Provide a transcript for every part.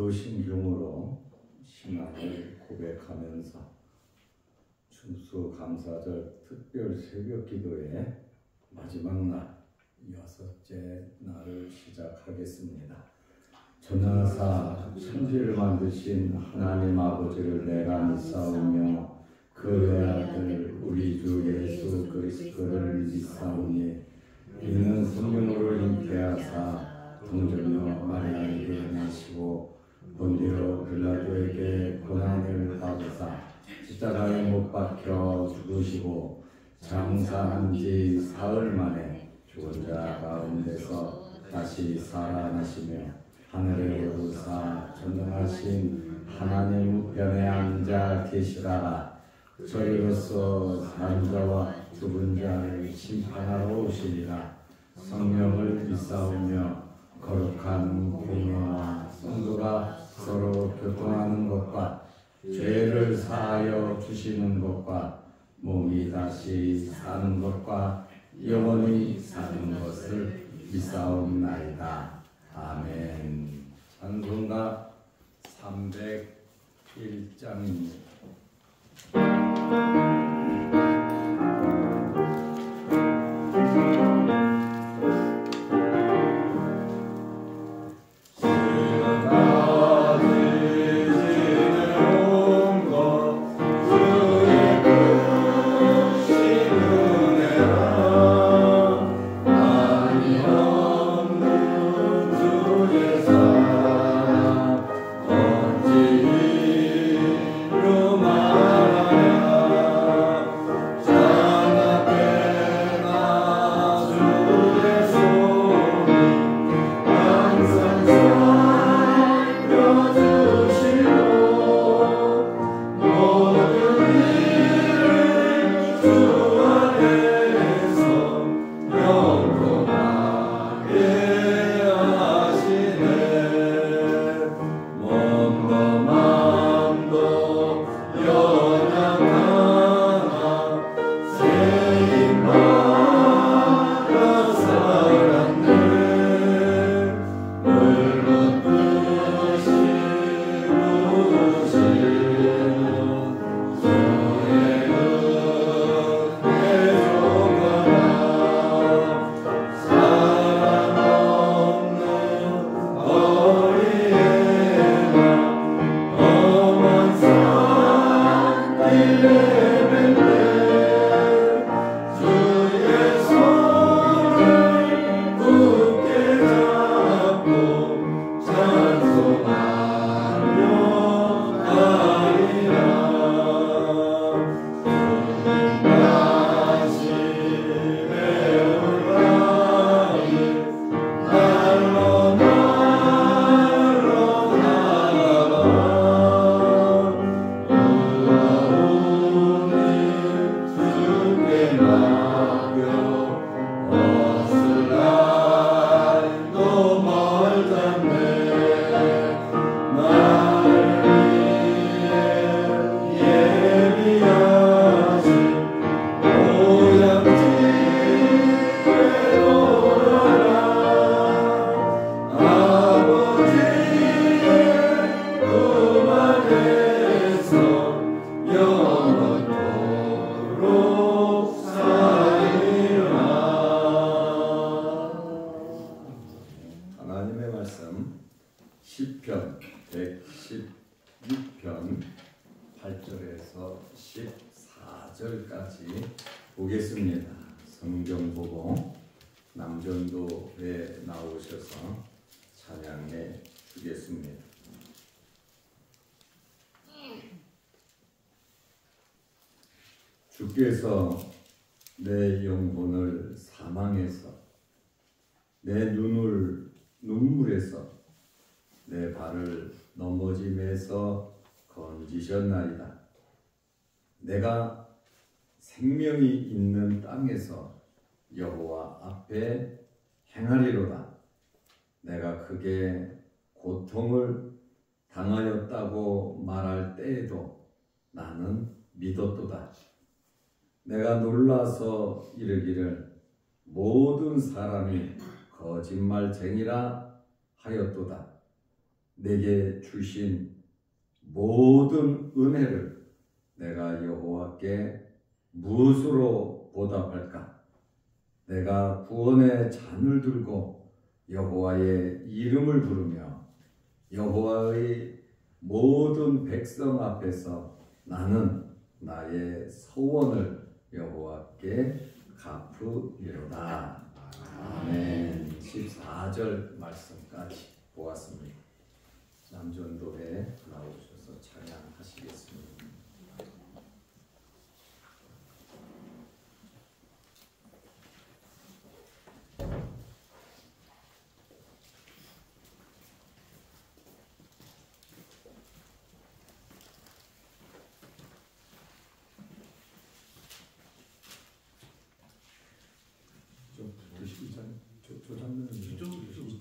사도신경으로 신앙을 고백하면서 추수감사절 특별 새벽기도의 마지막 날, 여섯째 날을 시작하겠습니다. 전능하사 천지를 만드신 하나님 아버지를 내가 믿사오며 그 외아들 우리 주 예수 그리스도를 믿사오니 이는 성령으로 잉태하사 동정녀 마리아에게 나시고 본디오 빌라도에게 고난을 받으사 십자가에 못 박혀 죽으시고 장사한 지 사흘 만에 죽은 자 가운데서 다시 살아나시며 하늘에 오르사 전능하신 하나님 우편에 앉아 계시다가 저희로서 사는 자와 죽은 자를 심판하러 오시리라. 성령을 믿사오며 거룩한 공예와 성도가 서로 교통하는 것과 죄를 사하여 주시는 것과 몸이 다시 사는 것과 영원히 사는 것을 믿사옵나이다. 아멘. 찬송가 301장입니다. 시편 116편 8절에서 14절까지 보겠습니다. 성경 보고 남전도에 나오셔서 찬양해 주겠습니다. 주께서 내 영혼을 사망에서 내 눈을 눈물에서 내 발을 넘어짐에서 건지셨나이다. 내가 생명이 있는 땅에서 여호와 앞에 행하리로다. 내가 크게 고통을 당하였다고 말할 때에도 나는 믿었도다. 내가 놀라서 이르기를 모든 사람이 거짓말쟁이라 하였도다. 내게 주신 모든 은혜를 내가 여호와께 무엇으로 보답할까? 내가 구원의 잔을 들고 여호와의 이름을 부르며 여호와의 모든 백성 앞에서 나는 나의 소원을 여호와께 갚으리로다. 아멘. 14절 말씀까지 보았습니다. 남전도에 나오셔서 찬양하시겠습니다. 저 장면은 이쪽으로 좀.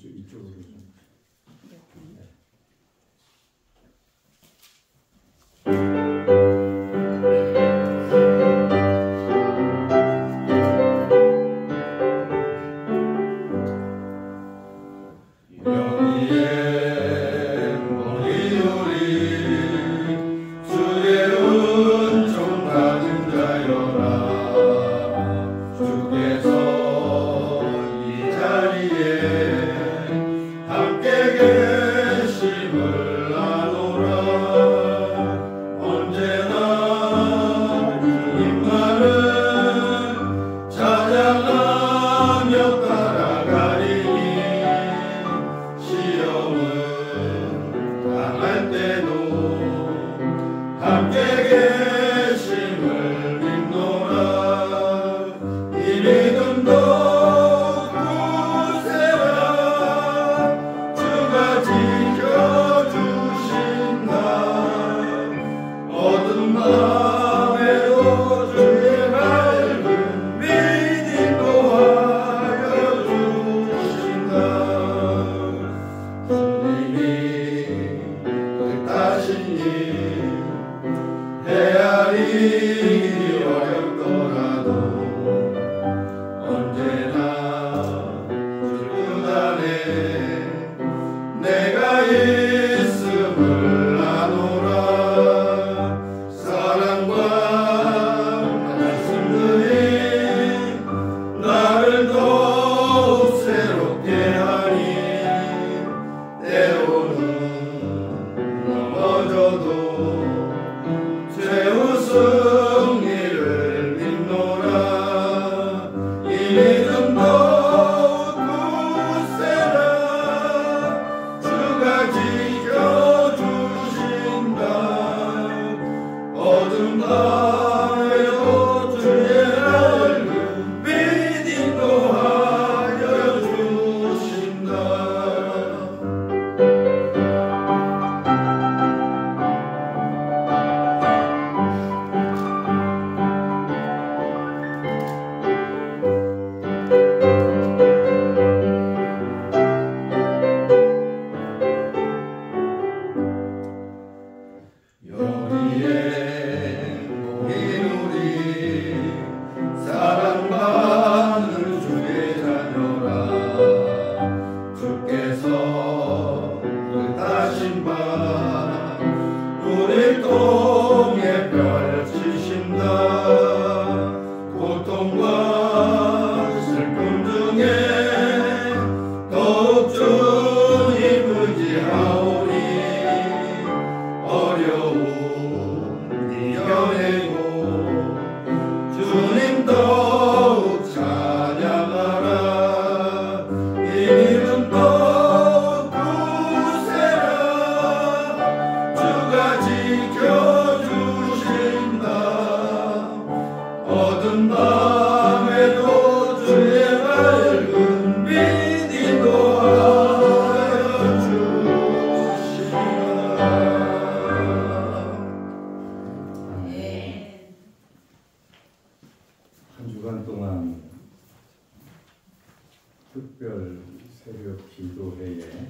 특별 새벽 기도회에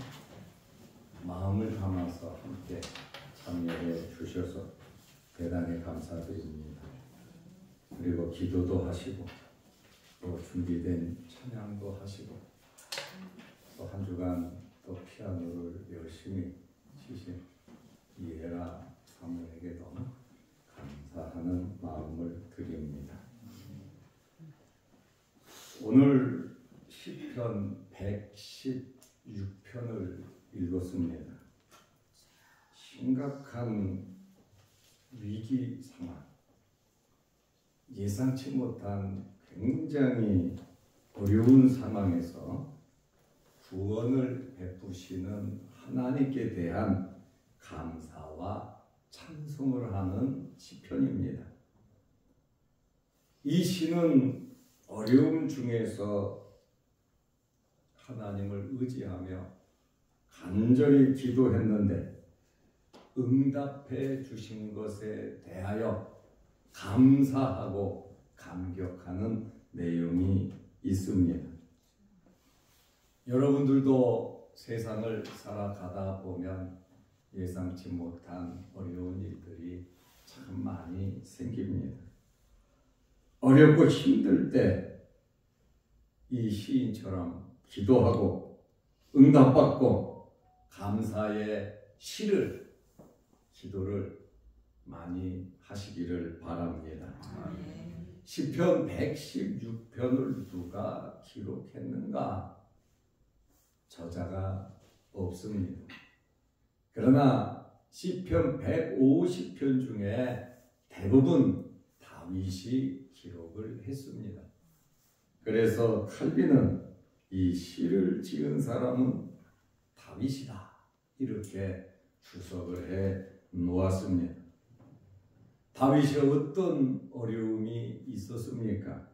마음을 담아서 함께 참여해 주셔서 대단히 감사드립니다. 그리고 기도도 하시고 또 준비된 찬양도 하시고 또 한 주간 또 피아노를 열심히 시키신 이에라 사무에게도 감사하는 마음을 드립니다. 오늘 시편 116편을 읽었습니다. 심각한 위기 상황, 예상치 못한 굉장히 어려운 상황에서 구원을 베푸시는 하나님께 대한 감사와 찬송을 하는 시편입니다. 이 시는 어려움 중에서 하나님을 의지하며 간절히 기도했는데 응답해 주신 것에 대하여 감사하고 감격하는 내용이 있습니다. 여러분들도 세상을 살아가다 보면 예상치 못한 어려운 일들이 참 많이 생깁니다. 어렵고 힘들 때 이 시인처럼 기도하고 응답받고 감사의 시를, 기도를 많이 하시기를 바랍니다. 시편 116편을 누가 기록했는가? 저자가 없습니다. 그러나 시편 150편 중에 대부분 다윗이 기록을 했습니다. 그래서 칼빈은 이 시를 지은 사람은 다윗이다 이렇게 주석을 해 놓았습니다. 다윗이 어떤 어려움이 있었습니까?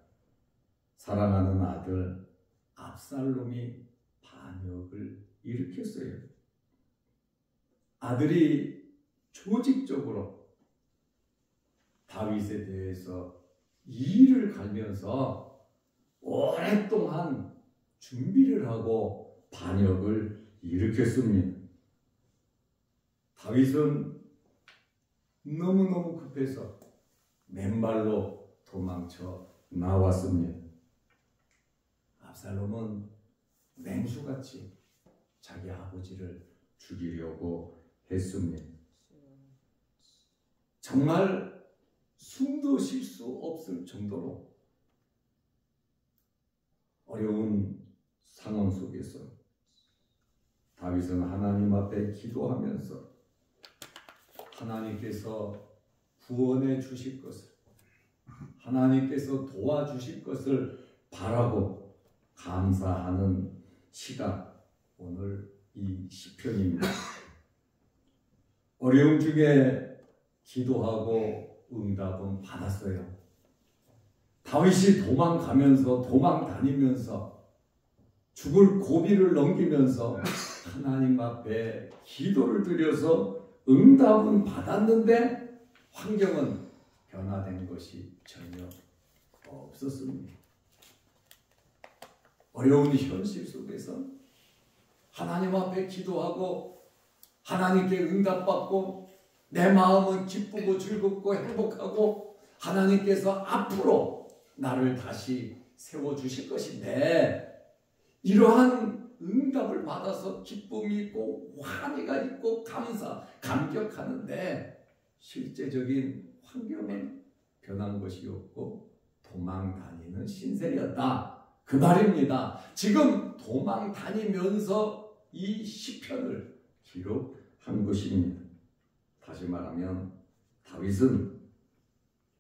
사랑하는 아들 압살롬이 반역을 일으켰어요. 아들이 조직적으로 다윗에 대해서 이를 갈면서 오랫동안 준비를 하고 반역을 일으켰습니다. 다윗은 너무너무 급해서 맨발로 도망쳐 나왔습니다. 압살롬은 맹수같이 자기 아버지를 죽이려고 했습니다. 정말 숨도 쉴 수 없을 정도로 어려운 상황 속에서 다윗은 하나님 앞에 기도하면서 하나님께서 구원해 주실 것을, 하나님께서 도와주실 것을 바라고 감사하는 시가 오늘 이 시편입니다. 어려움 중에 기도하고 응답은 받았어요. 다윗이 도망가면서 도망 다니면서 죽을 고비를 넘기면서 하나님 앞에 기도를 드려서 응답은 받았는데 환경은 변화된 것이 전혀 없었습니다. 어려운 현실 속에서 하나님 앞에 기도하고 하나님께 응답받고 내 마음은 기쁘고 즐겁고 행복하고 하나님께서 앞으로 나를 다시 세워주실 것인데 이러한 응답을 받아서 기쁨이 있고 환희가 있고 감격하는데 실제적인 환경은 변한 것이 없고 도망 다니는 신세였다. 그 말입니다. 지금 도망 다니면서 이 시편을 기록한 것입니다. 다시 말하면 다윗은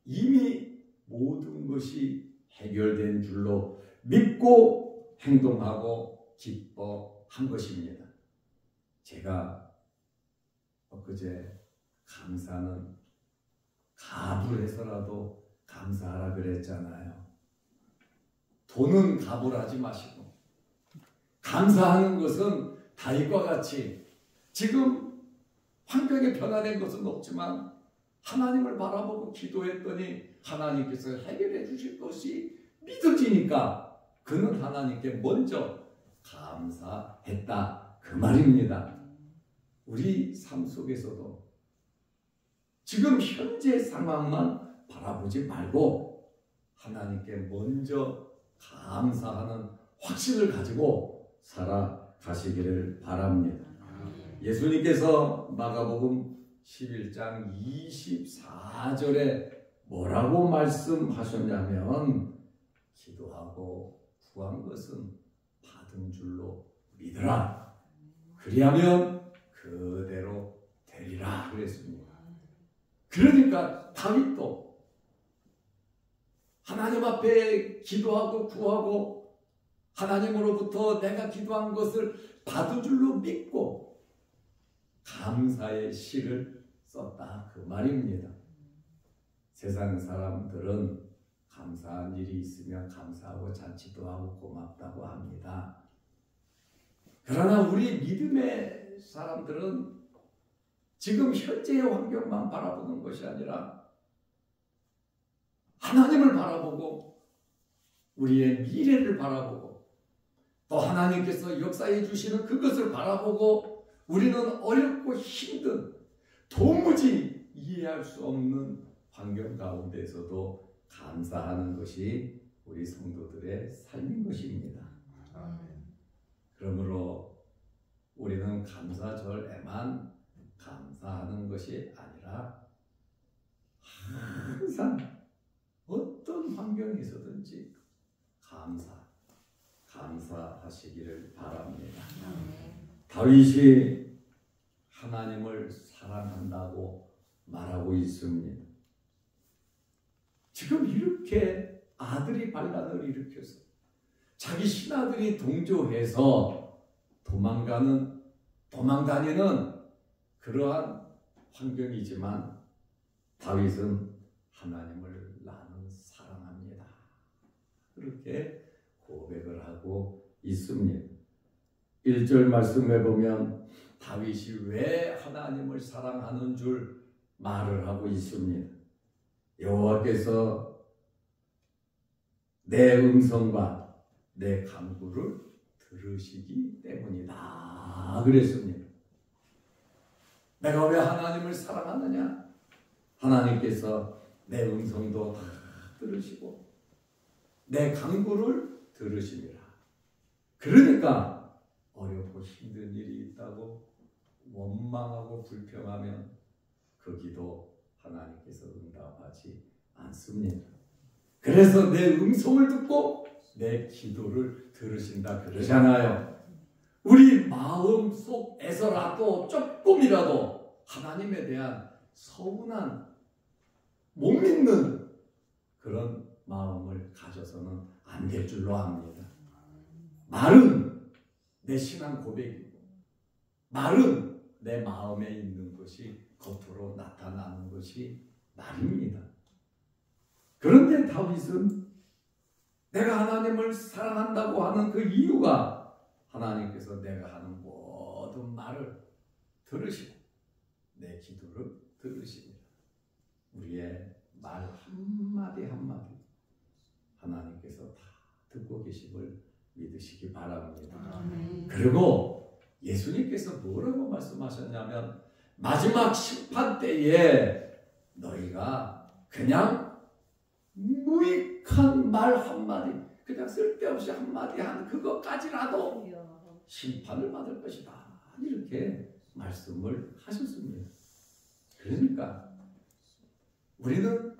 이미 모든 것이 해결된 줄로 믿고 행동하고 기뻐한 것입니다. 제가 엊그제 감사는 값을 해서라도 감사하라 그랬잖아요. 돈은 값을 하지 마시고 감사하는 것은 다윗과 같이 지금 환경이 변화된 것은 없지만 하나님을 바라보고 기도했더니 하나님께서 해결해 주실 것이 믿어지니까 그는 하나님께 먼저 감사했다. 그 말입니다. 우리 삶 속에서도 지금 현재 상황만 바라보지 말고 하나님께 먼저 감사하는 확신을 가지고 살아가시기를 바랍니다. 예수님께서 마가복음 11장 24절에 뭐라고 말씀하셨냐면 기도하고 구한 것은 받은 줄로 믿으라. 그리하면 그대로 되리라 그랬습니다. 그러니까 다윗도 하나님 앞에 기도하고 구하고 하나님으로부터 내가 기도한 것을 받은 줄로 믿고 감사의 시를 썼다 그 말입니다. 세상 사람들은 감사한 일이 있으면 감사하고 잔치도 하고 고맙다고 합니다. 그러나 우리 믿음의 사람들은 지금 현재의 환경만 바라보는 것이 아니라 하나님을 바라보고 우리의 미래를 바라보고 또 하나님께서 역사해 주시는 그것을 바라보고 우리는 어렵고 힘든 도무지 이해할 수 없는 환경 가운데서도 감사하는 것이 우리 성도들의 삶인 것입니다. 그러므로 우리는 감사절에만 감사하는 것이 아니라 항상 어떤 환경에서든지 감사하시기를 바랍니다. 다윗이 하나님을 사랑한다고 말하고 있습니다. 지금 이렇게 아들이 반란을 일으켜서 자기 신하들이 동조해서 도망다니는 그러한 환경이지만 다윗은 하나님을 나는 사랑합니다. 그렇게 고백을 하고 있습니다. 1절 말씀에 보면 다윗이 왜 하나님을 사랑하는 줄 말을 하고 있습니다. 여호와께서 내 음성과 내 간구를 들으시기 때문이다 그랬습니다. 내가 왜 하나님을 사랑하느냐? 하나님께서 내 음성도 다 들으시고 내 간구를 들으시리라. 그러니까 어렵고 힘든 일이 있다고 원망하고 불평하면 그 기도 하나님께서 응답하지 않습니다. 그래서 내 음성을 듣고 내 기도를 들으신다 그러잖아요. 우리 마음속에서라도 조금이라도 하나님에 대한 서운한 못 믿는 그런 마음을 가져서는 안 될 줄로 압니다. 말은 내 신앙 고백이고 말은 내 마음에 있는 것이 겉으로 나타나는 것이 말입니다. 그런데 다윗은 내가 하나님을 사랑한다고 하는 그 이유가 하나님께서 내가 하는 모든 말을 들으시고 내 기도를 들으십니다. 우리의 말 한마디 한마디 하나님께서 다 듣고 계심을 믿으시기 바랍니다. 그리고 예수님께서 뭐라고 말씀하셨냐면 마지막 심판 때에 너희가 그냥 무익한 말 한마디 그냥 쓸데없이 한마디 한 그것까지라도 심판을 받을 것이다 이렇게 말씀을 하셨습니다. 그러니까 우리는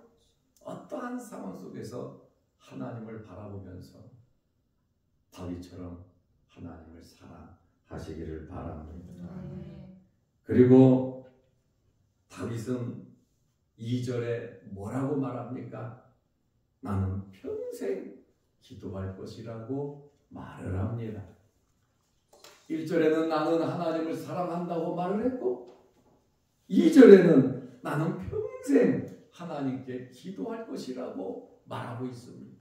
어떠한 상황 속에서 하나님을 바라보면서 다윗처럼 하나님을 사랑하시기를 바랍니다. 그리고 다윗은 2절에 뭐라고 말합니까? 나는 평생 기도할 것이라고 말을 합니다. 1절에는 나는 하나님을 사랑한다고 말을 했고 2절에는 나는 평생 하나님께 기도할 것이라고 말하고 있습니다.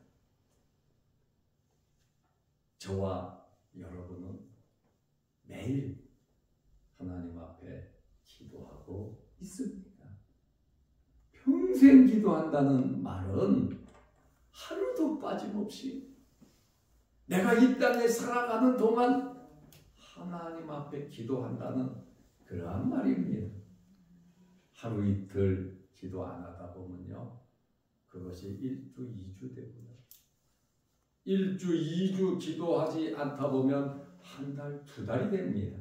저와 여러분은 매일 하나님 앞에 기도하고 있습니다. 평생 기도한다는 말은 하루도 빠짐없이 내가 이 땅에 살아가는 동안 하나님 앞에 기도한다는 그러한 말입니다. 하루 이틀 기도 안 하다 보면요 그것이 1주 2주 되고요 1주 2주 기도하지 않다 보면 한 달 2달이 됩니다.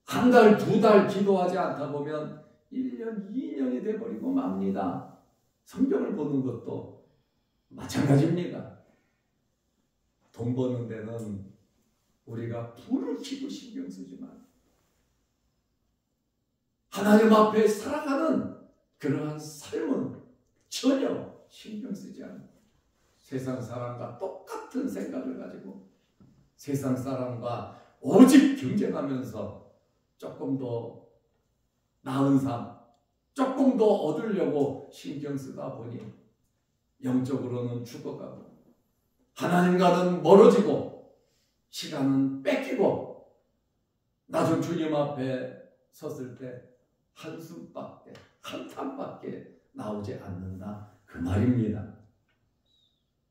한 달, 두 달 기도하지 않다 보면 1년, 2년이 돼버리고 맙니다. 성경을 보는 것도 마찬가지입니다. 돈 버는 데는 우리가 불을 켜고 신경 쓰지만 하나님 앞에 살아가는 그러한 삶은 전혀 신경 쓰지 않고 세상 사람과 똑같은 생각을 가지고 세상 사람과 오직 경쟁하면서 조금 더 나은 삶, 조금 더 얻으려고 신경 쓰다 보니 영적으로는 죽어가고 하나님과는 멀어지고 시간은 뺏기고 나중 주님 앞에 섰을 때 한숨밖에 한탄밖에 나오지 않는다 그 말입니다.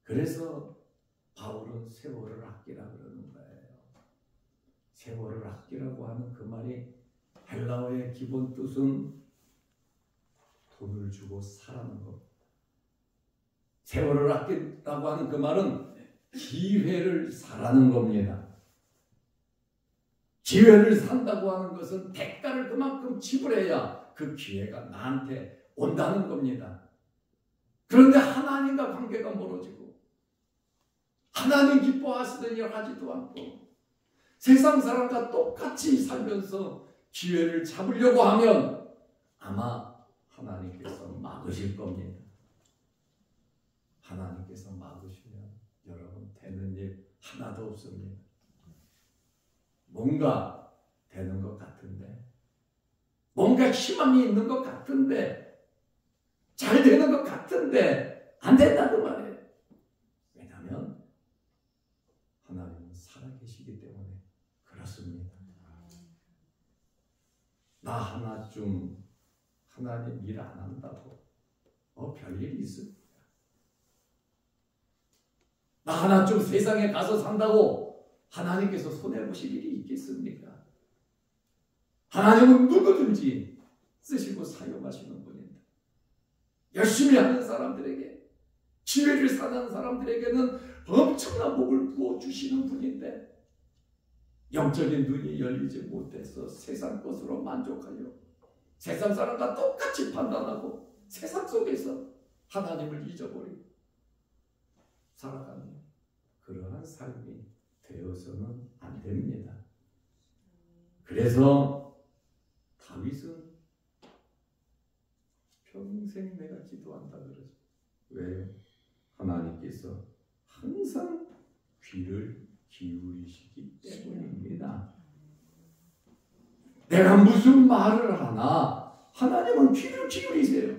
그래서 바울은 세월을 아끼라 그러는 거예요. 세월을 아끼라고 하는 그 말이 헬라어의 기본 뜻은 돈을 주고 사라는 것. 세월을 아끼라고 하는 그 말은 기회를 사라는 겁니다. 기회를 산다고 하는 것은 대가를 그만큼 지불해야 그 기회가 나한테 온다는 겁니다. 그런데 하나님과 관계가 멀어지고 하나님 기뻐하시던 일 하지도 않고 세상 사람과 똑같이 살면서 기회를 잡으려고 하면 아마 하나님께서 막으실 겁니다. 하나님께서 막으시면 여러분 되는 일 하나도 없습니다. 뭔가 되는 것 같은데 뭔가 희망이 있는 것 같은데 잘 되는 것 같은데 안 된다고 말해요. 왜냐하면 하나님은 살아계시기 때문에 그렇습니다. 나 하나쯤 하나님 일 안 한다고 별일이 있습니까? 나 하나쯤 세상에 가서 산다고 하나님께서 손해보실 일이 있겠습니까? 하나님은 누구든지 쓰시고 사용하시는 분입니다. 열심히 하는 사람들에게 기회를 사는 사람들에게는 엄청난 복을 부어주시는 분인데 영적인 눈이 열리지 못해서 세상 것으로 만족하여 세상 사람과 똑같이 판단하고 세상 속에서 하나님을 잊어버리고 살아가는 그러한 삶이 되어서는 안 됩니다. 그래서 다윗은 평생 내가 기도한다 그러죠. 왜? 하나님께서 항상 귀를 기울이시기 때문입니다. 내가 무슨 말을 하나 하나님은 귀를 기울이세요.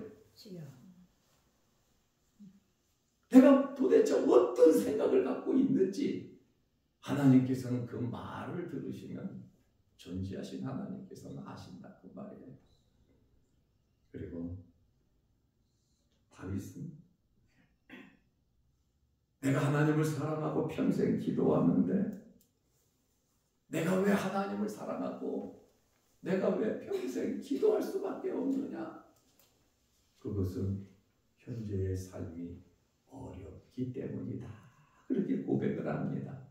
내가 도대체 어떤 생각을 갖고 있는지 하나님께서는 그 말을 들으시면 존재하신 하나님께서는 아신다 그 말이에요. 그리고 다윗은 내가 하나님을 사랑하고 평생 기도하는데 내가 왜 하나님을 사랑하고 내가 왜 평생 기도할 수밖에 없느냐? 그것은 현재의 삶이 어렵기 때문이다. 그렇게 고백을 합니다.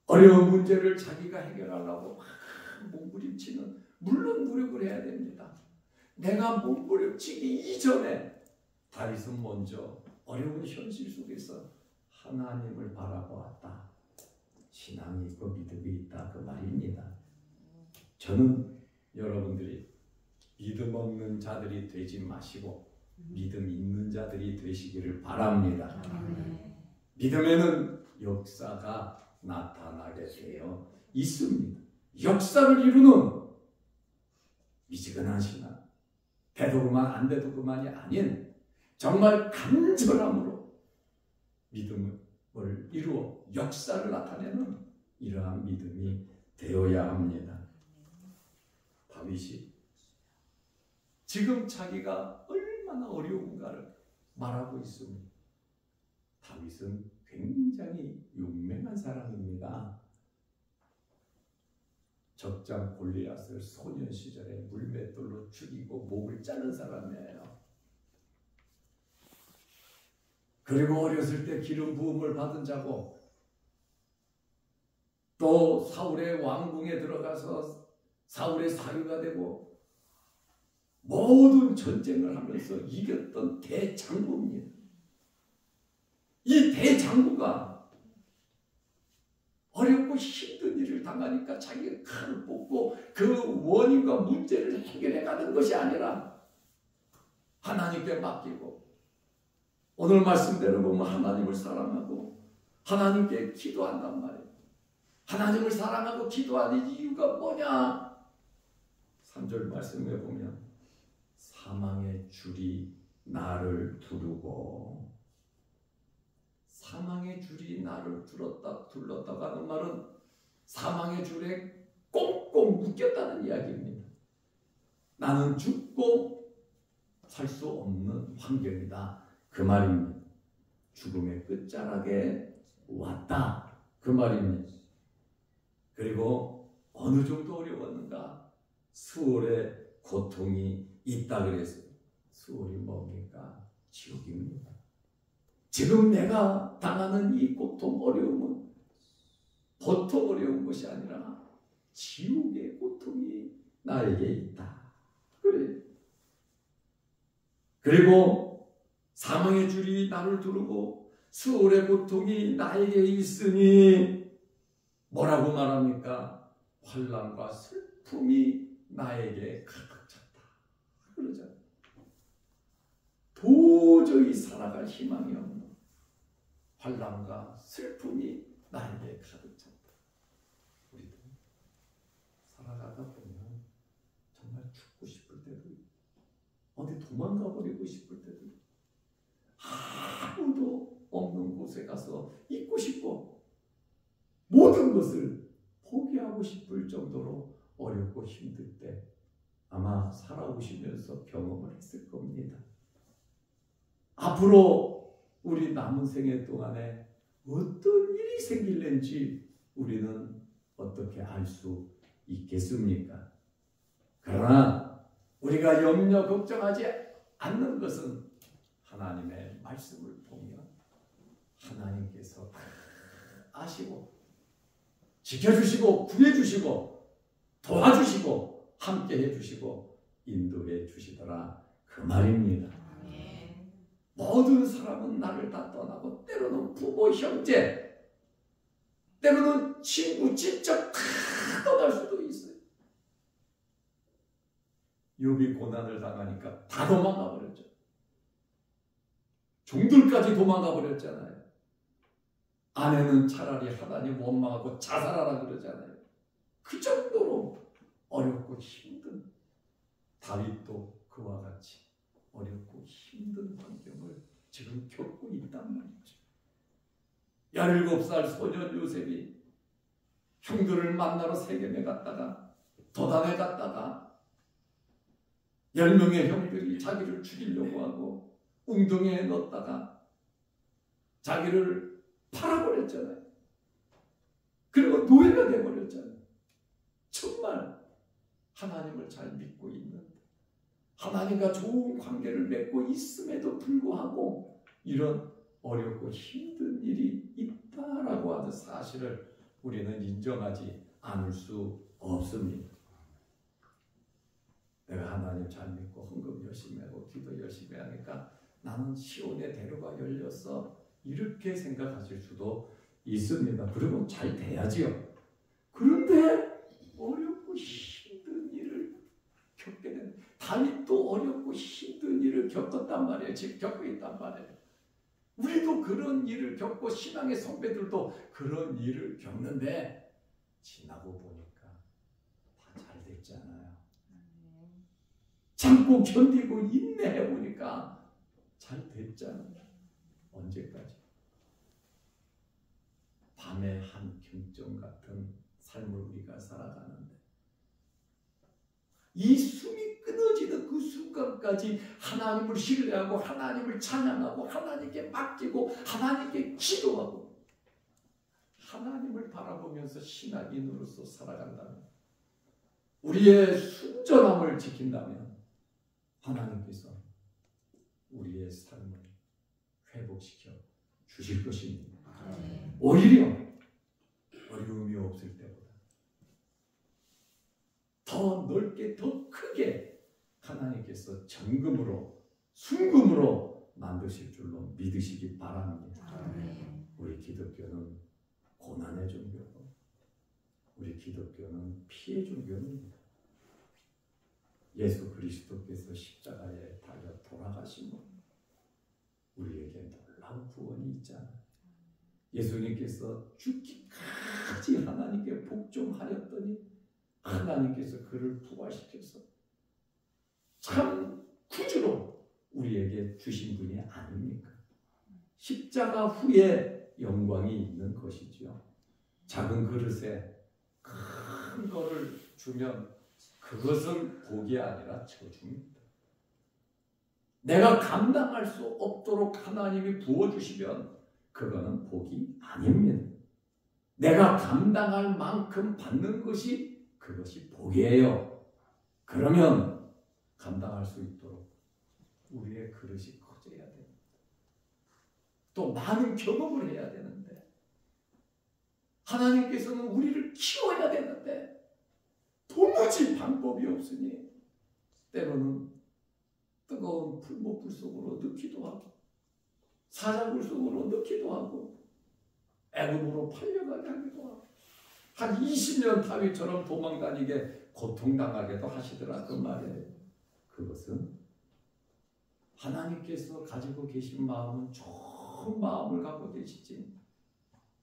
어려운 문제를 자기가 해결하려고 막 몸부림치는 물론 노력을 해야 됩니다. 내가 몸부림치기 이전에 다윗은 먼저 어려운 현실 속에서 하나님을 바라보았다. 신앙이 있고 믿음이 있다 그 말입니다. 저는 여러분들이 믿음 없는 자들이 되지 마시고 믿음 있는 자들이 되시기를 바랍니다. 믿음에는 역사가 나타나게 되어 있습니다. 역사를 이루는 미지근한 신앙, 돼도 그만 안 돼도 그만이 아닌 정말 간절함으로 믿음을 이루어 역사를 나타내는 이러한 믿음이 되어야 합니다. 다윗이 지금 자기가 얼마나 어려운가를 말하고 있습니다. 다윗은 굉장히 용맹한 사람입니다. 적장 골리앗을 소년 시절에 물맷돌로 죽이고 목을 자른 사람이에요. 그리고 어렸을 때 기름 부음을 받은 자고 또 사울의 왕궁에 들어가서 사울의 사위가 되고 모든 전쟁을 하면서 이겼던 대장부입니다. 이 대장부가 어렵고 힘든 일을 당하니까 자기가 칼을 뽑고 그 원인과 문제를 해결해 가는 것이 아니라 하나님께 맡기고, 오늘 말씀대로 보면 하나님을 사랑하고 하나님께 기도한단 말이에요. 하나님을 사랑하고 기도하는 이유가 뭐냐? 3절 말씀에 보면 사망의 줄이 나를 두르고, 사망의 줄이 나를 둘렀다고 하는 말은 사망의 줄에 꽁꽁 묶였다는 이야기입니다. 나는 죽고 살 수 없는 환경이다, 그 말입니다. 죽음의 끝자락에 왔다, 그 말입니다. 그리고 어느 정도 어려웠는가? 수월의 고통이 있다 그랬어요. 수월이 뭡니까? 지옥입니다. 지금 내가 당하는 이 고통, 어려움은 보통 어려운 것이 아니라 지옥의 고통이 나에게 있다, 그래. 그리고 사망의 줄이 나를 두르고 수월의 고통이 나에게 있으니 뭐라고 말합니까? 환난과 슬픔이 나에게 가득 찼다, 그러잖아요. 도저히 살아갈 희망이 없는 환난과 슬픔이 나에게 가득 찼다. 우리도 살아가다 보면 정말 죽고 싶을 때도 있고, 어디 도망가 버리고 싶을 때도 있고, 아무도 없는 곳에 가서 있고 싶고 모든 것을 포기하고 싶을 정도로 어렵고 힘들 때 아마 살아오시면서 경험을 했을 겁니다. 앞으로 우리 남은 생애 동안에 어떤 일이 생길는지 우리는 어떻게 알 수 있겠습니까? 그러나 우리가 염려 걱정하지 않는 것은 하나님의 말씀을 보면 하나님께서 다 아시고 지켜주시고 구해주시고 도와주시고 함께해 주시고 인도해 주시더라, 그 말입니다. 모든 사람은 나를 다 떠나고 때로는 부모, 형제, 때로는 친구, 친척 다 떠날 수도 있어요. 욥이 고난을 당하니까 다 도망가 버렸죠. 종들까지 도망가 버렸잖아요. 아내는 차라리 하나님 원망하고 자살하라 그러잖아요. 그 정도로 어렵고 힘든, 다윗도 그와 같이 어렵고 힘든 환경을 지금 겪고 있단 말이죠. 17살 소년 요셉이 형들을 만나러 세겜에 갔다가 도단에 갔다가 10명의 형들이 자기를 죽이려고 하고 웅덩이에 넣었다가 자기를 팔아버렸잖아요. 그리고 노예가 되어버렸잖아요. 정말 하나님을 잘 믿고 있는데, 하나님과 좋은 관계를 맺고 있음에도 불구하고 이런 어렵고 힘든 일이 있다라고 하는 사실을 우리는 인정하지 않을 수 없습니다. 내가 하나님 잘 믿고 헌금 열심히 하고 기도 열심히 하니까 나는 시온의 대로가 열렸어, 이렇게 생각하실 수도 있습니다. 그러면 잘 돼야지요. 그런데 어렵고 힘든 일을 겪게 되는, 다윗도 어렵고 힘든 일을 겪었단 말이에요. 지금 겪고 있단 말이에요. 우리도 그런 일을 겪고 신앙의 선배들도 그런 일을 겪는데 지나고 보니까 다 잘 됐잖아요. 참고 견디고 인내해 보니까 잘 됐잖아요. 언제까지? 밤의 한 경점 같은 삶을 우리가 살아가는데 이 숨이 끊어지는 그 순간까지 하나님을 신뢰하고 하나님을 찬양하고 하나님께 맡기고 하나님께 기도하고 하나님을 바라보면서 신앙인으로서 살아간다면, 우리의 순전함을 지킨다면 하나님께서 우리의 삶을 회복시켜 주실 것입니다. 오히려 어려움이 없을 때보다 더 하나님께서 정금으로 순금으로 만드실 줄로 믿으시기 바랍니다. 우리 기독교는 고난의 종교고 우리 기독교는 피의 종교입니다. 예수 그리스도께서 십자가에 달려 돌아가심으로 우리에게 놀라운 구원이 있잖아요. 예수님께서 죽기까지 하나님께 복종하였더니 하나님께서 그를 부활시켜서 참 구주로 우리에게 주신 분이 아닙니까? 십자가 후에 영광이 있는 것이지요. 작은 그릇에 큰 거를 주면 그것은 복이 아니라 저주입니다. 내가 감당할 수 없도록 하나님이 부어주시면 그거는 복이 아닙니다. 내가 감당할 만큼 받는 것이 그것이 복이에요. 그러면 감당할 수 있도록 우리의 그릇이 커져야 됩니다. 또 많은 경험을 해야 되는데 하나님께서는 우리를 키워야 되는데 도무지 방법이 없으니 때로는 뜨거운 풀목불 속으로 넣기도 하고 사자굴 속으로 넣기도 하고 애굽으로 팔려가게 하기도 하고 한 20년 다윗처럼 도망다니게 고통당하게도 하시더라 그 말이에요. 그것은 하나님께서 가지고 계신 마음은 좋은 마음을 갖고 계시지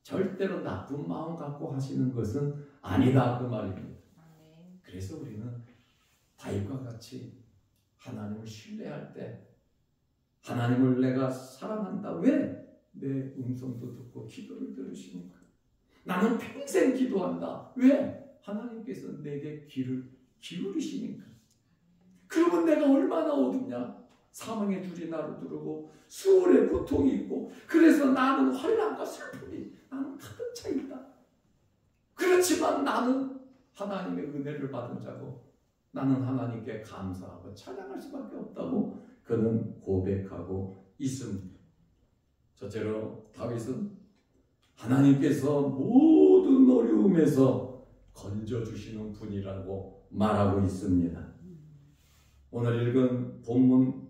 절대로 나쁜 마음 갖고 하시는 것은 아니다 그 말입니다. 그래서 우리는 다윗과 같이 하나님을 신뢰할 때 하나님을 내가 사랑한다. 왜? 내 음성도 듣고 기도를 들으시니까. 나는 평생 기도한다. 왜? 하나님께서 내게 귀를 기울이시니까. 그러면 내가 얼마나 어둡냐? 사망의 줄이 나를 두르고 수월의 고통이 있고 그래서 나는 환난과 슬픔이 나는 가득 차 있다. 그렇지만 나는 하나님의 은혜를 받은 자고 나는 하나님께 감사하고 찬양할 수밖에 없다고 그는 고백하고 있습니다. 첫째로 다윗은 하나님께서 모든 어려움에서 건져주시는 분이라고 말하고 있습니다. 오늘 읽은 본문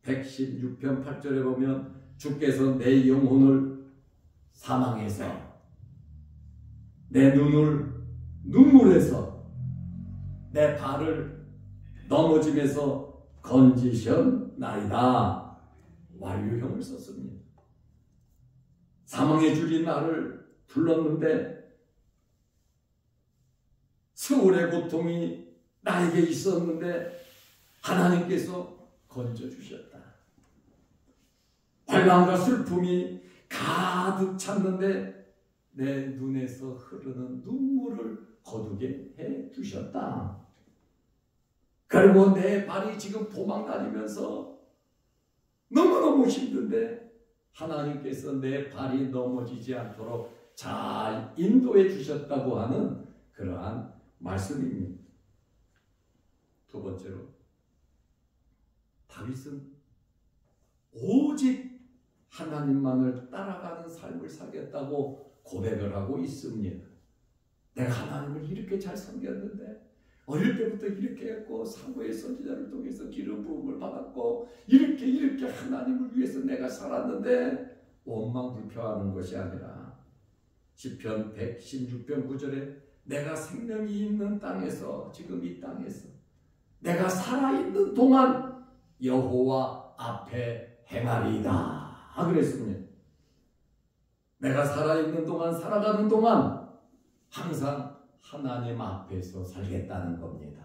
116편 8절에 보면 주께서 내 영혼을 사망에서 내 눈을 눈물에서 내 발을 넘어짐에서 건지셨나이다. 완료형을 썼습니다. 사망의 줄이 나를 불렀는데 세월의 고통이 나에게 있었는데 하나님께서 건져주셨다. 환난과 슬픔이 가득 찼는데 내 눈에서 흐르는 눈물을 거두게 해주셨다. 그리고 내 발이 지금 도망다니면서 너무너무 힘든데 하나님께서 내 발이 넘어지지 않도록 잘 인도해 주셨다고 하는 그러한 말씀입니다. 두 번째로 다윗은 오직 하나님만을 따라가는 삶을 살겠다고 고백을 하고 있습니다. 내가 하나님을 이렇게 잘 섬겼는데 어릴 때부터 이렇게 했고 사고의 선지자를 통해서 기름 부음을 받았고 이렇게 하나님을 위해서 내가 살았는데 원망불평하는 것이 아니라 시편 116편 9절에 내가 생명이 있는 땅에서 지금 이 땅에서 내가 살아있는 동안 여호와 앞에 행하리이다 그랬습니다. 내가 살아있는 동안 살아가는 동안 항상 하나님 앞에서 살겠다는 겁니다.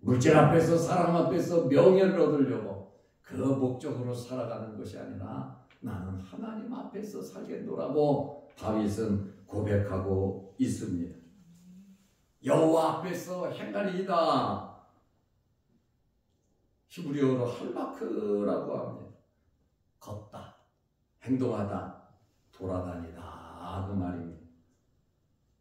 물질 앞에서 사람 앞에서 명예를 얻으려고 그 목적으로 살아가는 것이 아니라 나는 하나님 앞에서 살겠노라고 다윗은 고백하고 있습니다. 여호와 앞에서 행하리이다. 히브리어로 할마크라고 합니다. 걷다, 행동하다, 돌아다니다 그 말입니다.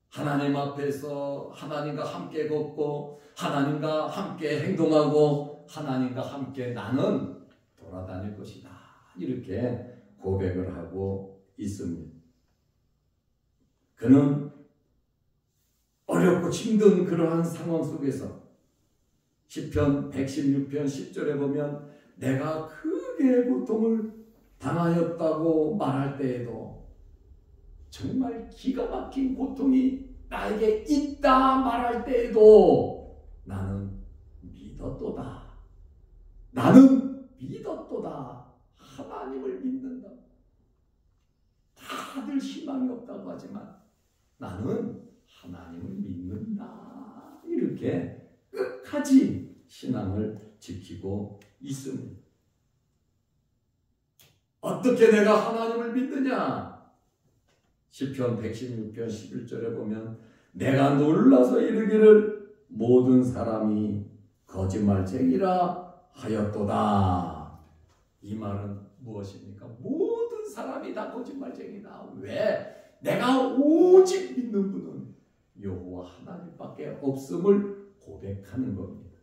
하나님 앞에서 하나님과 함께 걷고 하나님과 함께 행동하고 하나님과 함께 나는 돌아다닐 것이다. 이렇게 고백을 하고 있습니다. 그는 어렵고 힘든 그러한 상황 속에서 시편 116편 10절에 보면 내가 크게 고통을 당하였다고 말할 때에도 정말 기가 막힌 고통이 나에게 있다 말할 때에도 나는 믿었도다. 나는 믿었도다. 하나님을 믿는다. 다들 희망이 없다고 하지만 나는 하나님을 믿는다. 이렇게 끝까지 신앙을 지키고 있습니다. 어떻게 내가 하나님을 믿느냐? 시편 116편 11절에 보면 내가 놀라서 이르기를 모든 사람이 거짓말쟁이라 하였도다. 이 말은 무엇입니까? 모든 사람이 다 거짓말쟁이다. 왜? 내가 오직 믿는 분은 여호와 하나님밖에 없음을 고백하는 겁니다.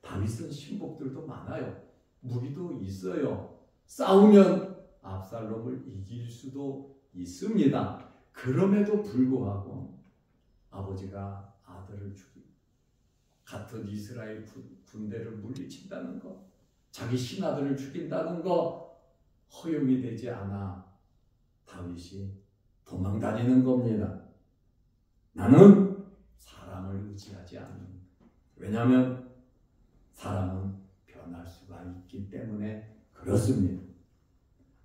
다윗은 신복들도 많아요. 무기도 있어요. 싸우면 압살롬을 이길 수도 있습니다. 그럼에도 불구하고 아버지가 아들을 죽이고 같은 이스라엘 군대를 물리친다는 것, 자기 신하들을 죽인다는 것 허용이 되지 않아 다윗이 도망다니는 겁니다. 나는 사람을 의지하지 않는다. 왜냐하면 사람은 변할 수가 있기 때문에 그렇습니다.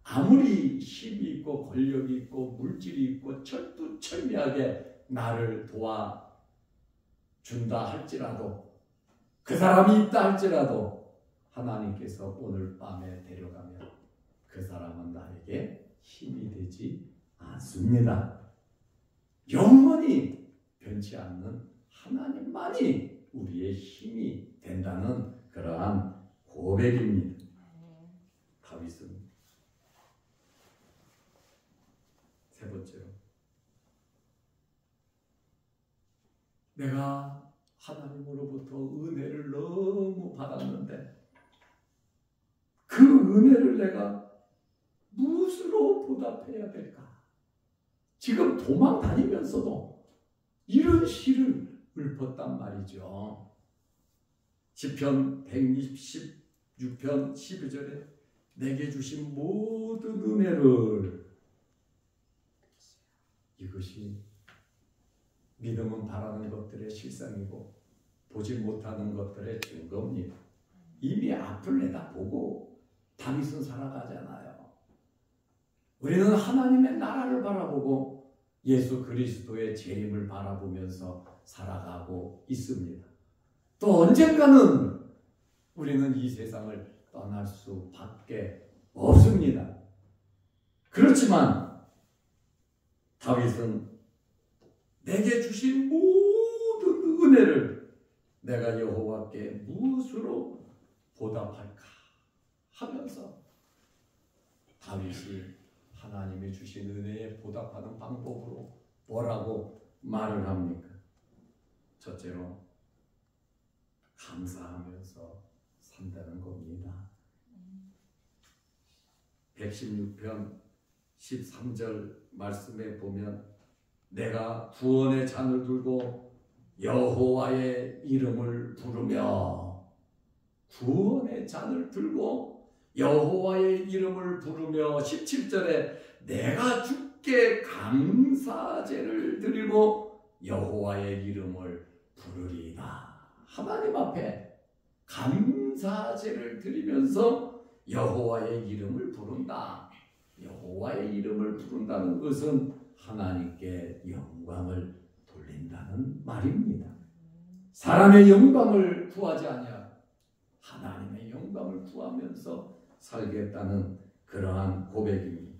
아무리 힘이 있고 권력이 있고 물질이 있고 철두철미하게 나를 도와준다 할지라도 그 사람이 있다 할지라도 하나님께서 오늘 밤에 데려가면 그 사람은 나에게 힘이 되지 않습니다. 영원히 변치 않는 하나님만이 우리의 힘이 된다는 그러한 고백입니다. 다윗은 세 번째로 내가 하나님으로부터 은혜를 너무 받았는데 그 은혜를 내가 무엇으로 보답해야 될까? 지금 도망 다니면서도 이런 시를 읊었단 말이죠. 시편 116편 12절에 내게 주신 모든 은혜를, 이것이 믿음은 바라는 것들의 실상이고 보지 못하는 것들의 증거입니다. 이미 앞을 내다보고 다윗은 살아가잖아요. 우리는 하나님의 나라를 바라보고 예수 그리스도의 재림을 바라보면서 살아가고 있습니다. 또 언젠가는 우리는 이 세상을 떠날 수밖에 없습니다. 그렇지만 다윗은 내게 주신 모든 은혜를 내가 여호와께 무엇으로 보답할까 하면서 다윗이 하나님이 주신 은혜에 보답하는 방법으로 뭐라고 말을 합니까? 첫째로 감사하면서 산다는 겁니다. 116편 13절 말씀에 보면 내가 구원의 잔을 들고 여호와의 이름을 부르며, 구원의 잔을 들고 여호와의 이름을 부르며 17절에 내가 주께 감사제를 드리고 여호와의 이름을 부르리이다. 하나님 앞에 감사제를 드리면서 여호와의 이름을 부른다. 여호와의 이름을 부른다는 것은 하나님께 영광을 돌린다는 말입니다. 사람의 영광을 구하지 아니하고 하나님의 영광을 구하면서 살겠다는 그러한 고백입니다.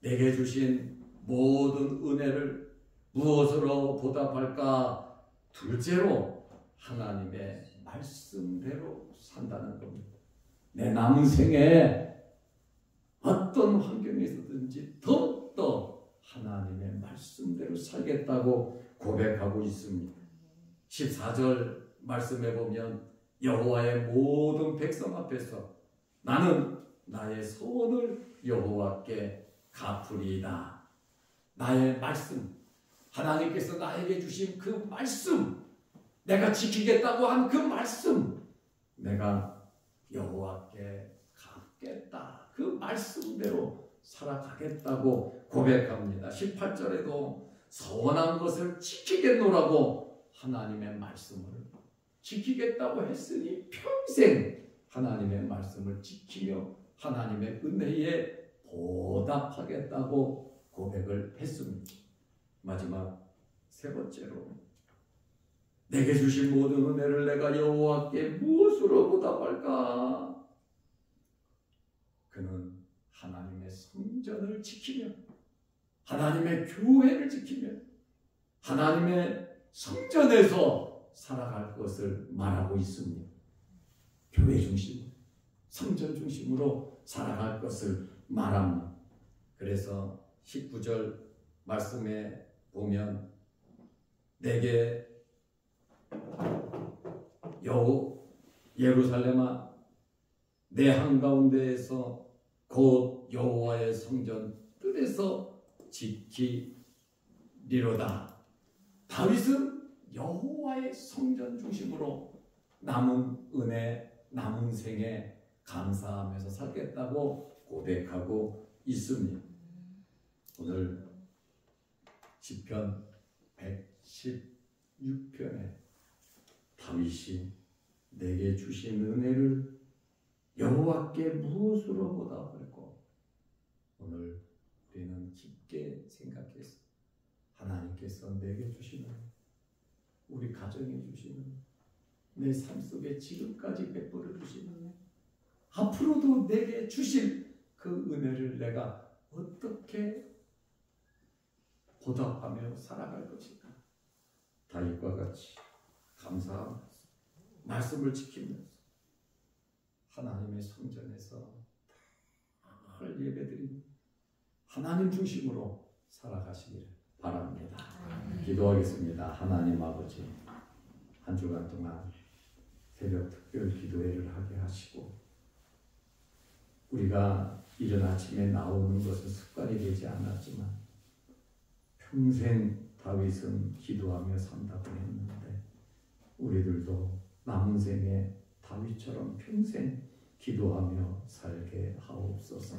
내게 주신 모든 은혜를 무엇으로 보답할까? 둘째로 하나님의 말씀대로 산다는 겁니다. 내 남은 생에 어떤 환경에서든지 더욱더 하나님의 말씀대로 살겠다고 고백하고 있습니다. 14절 말씀에 보면 여호와의 모든 백성 앞에서 나는 나의 소원을 여호와께 갚으리이다. 나의 말씀, 하나님께서 나에게 주신 그 말씀, 내가 지키겠다고 한 그 말씀, 내가 여호와께 갚겠다. 그 말씀대로 살아가겠다고 고백합니다. 18절에도 서원한 것을 지키겠노라고 하나님의 말씀을 지키겠다고 했으니 평생 하나님의 말씀을 지키며 하나님의 은혜에 보답하겠다고 고백을 했습니다. 마지막 세 번째로, 내게 주신 모든 은혜를 내가 여호와께 무엇으로 보답할까? 그는 하나님의 성전을 지키며 하나님의 교회를 지키며 하나님의 성전에서 살아갈 것을 말하고 있습니다. 교회 중심, 성전 중심으로 살아갈 것을 말합니다. 그래서 19절 말씀에 보면 내게 예루살렘아 내 한가운데에서 곧 여호와의 성전 뜰에서 지키리로다. 다윗은 여호와의 성전 중심으로 남은 은혜, 남은 생에 감사하면서 살겠다고 고백하고 있습니다. 오늘 시편 116편에 다윗이 내게 주신 은혜를 여호와께 무엇으로 보답할까? 오늘 우리는 깊게 생각해서 하나님께서 내게 주신 은혜, 우리 가정에 주신 은혜, 내 삶 속에 지금까지 베풀어 주신 은혜, 앞으로도 내게 주실 그 은혜를 내가 어떻게 보답하며 살아갈 것인가? 다윗과 같이 감사하면서 말씀을 지키면서 하나님의 성전에서 늘 예배드리는 하나님 중심으로 살아가시기를 바랍니다. 기도하겠습니다. 하나님 아버지, 한 주간 동안 새벽 특별 기도회를 하게 하시고 우리가 이른 아침에 나오는 것은 습관이 되지 않았지만 평생 다윗은 기도하며 산다고 했는데 우리들도 남은 생에 다윗처럼 평생 기도하며 살게 하옵소서.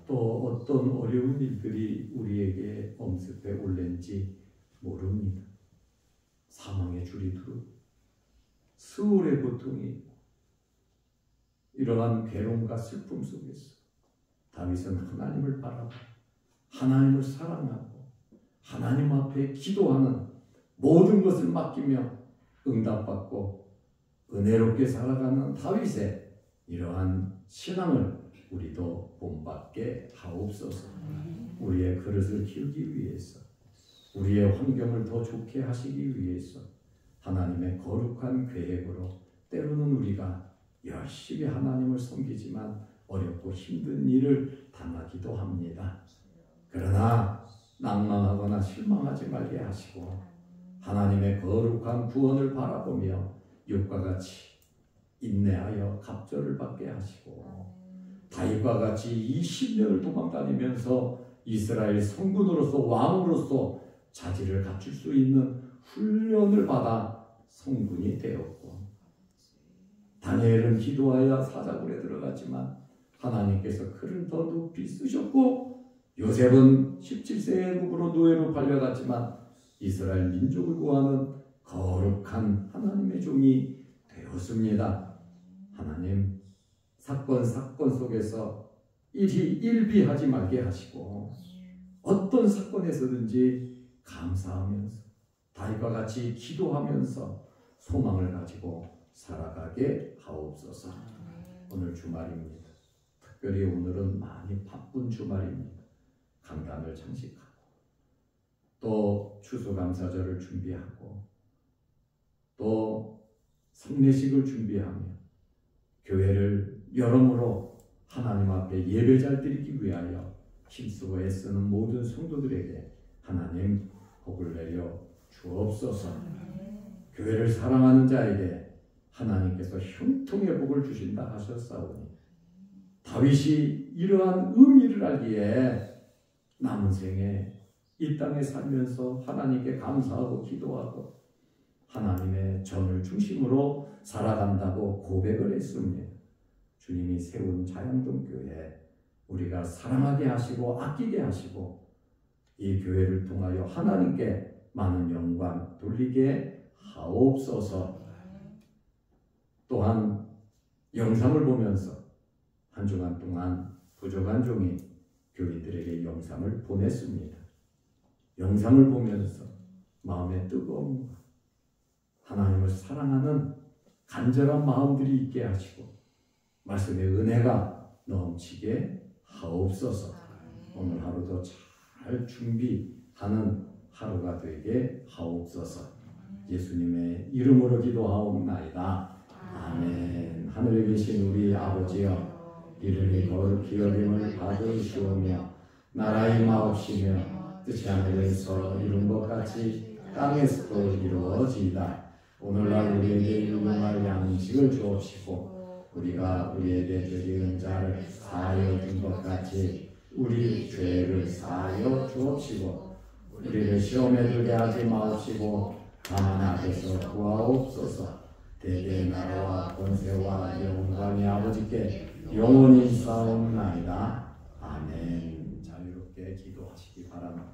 또 어떤 어려운 일들이 우리에게 엄습해 올는지 모릅니다. 사망의 줄이 두르고 수월의 고통이 이러한 괴로움과 슬픔 속에서 다윗은 하나님을 바라보고 하나님을 사랑하고 하나님 앞에 기도하는 모든 것을 맡기며 응답받고 은혜롭게 살아가는 다윗의 이러한 신앙을 우리도 본받게 하옵소서. 우리의 그릇을 키우기 위해서, 우리의 환경을 더 좋게 하시기 위해서 하나님의 거룩한 계획으로 때로는 우리가 열심히 하나님을 섬기지만 어렵고 힘든 일을 당하기도 합니다. 그러나 낭만하거나 실망하지 말게 하시고 하나님의 거룩한 구원을 바라보며 육과 같이 인내하여 갑절을 받게 하시고 다윗과 같이 20년을 도망다니면서 이스라엘 성군으로서 왕으로서 자질을 갖출 수 있는 훈련을 받아 성군이 되었고 다니엘은 기도하여 사자굴에 들어갔지만 하나님께서 그를 더 높이 쓰셨고 요셉은 17세의 애굽으로 노예로 팔려갔지만 이스라엘 민족을 구하는 거룩한 하나님의 종이 되었습니다. 하나님 사건 속에서 일비하지 말게 하시고 어떤 사건에서든지 감사하면서 다윗과 같이 기도하면서 소망을 가지고 살아가게 하옵소서. 오늘 주말입니다. 특별히 오늘은 많이 바쁜 주말입니다. 강단을 장식하고 또 추수감사절을 준비하고 또 성례식을 준비하며 교회를 여러모로 하나님 앞에 예배 잘 드리기 위하여 힘쓰고 애쓰는 모든 성도들에게 하나님 복을 내려 주옵소서. 교회를 사랑하는 자에게 하나님께서 형통의 복을 주신다 하셨사오니 다윗이 이러한 의미를 알기에 남은 생에 이 땅에 살면서 하나님께 감사하고 기도하고 하나님의 전을 중심으로 살아간다고 고백을 했습니다. 주님이 세운 자양동교회, 우리가 사랑하게 하시고 아끼게 하시고 이 교회를 통하여 하나님께 많은 영광 돌리게 하옵소서. 또한 영상을 보면서 한 주간 동안 부족한 종이 교인들에게 영상을 보냈습니다. 영상을 보면서 마음의 뜨거움과 하나님을 사랑하는 간절한 마음들이 있게 하시고 말씀의 은혜가 넘치게 하옵소서. 오늘 하루도 잘 준비하는 하루가 되게 하옵소서. 예수님의 이름으로 기도하옵나이다. 아멘. 하늘에 계신 우리 아버지여, 이름이 거룩히 여김을 받으시오며 나라의 마옵시며 뜻이 하늘에서 이룬 것 같이 땅에서도 이루어지이다. 오늘날 우리에게 일용할 양식을 주옵시고 우리가 우리에게 죄지은 자를 사하여 준 것 같이 우리 죄를 사하여 주옵시고 우리를 시험에 들게 하지 마옵시고 다만 악에서 구하옵소서. 대개의 나라와 권세와 영광이 아버지께 영원히 있사옵나이다. 아멘. 자유롭게 기도하시기 바랍니다.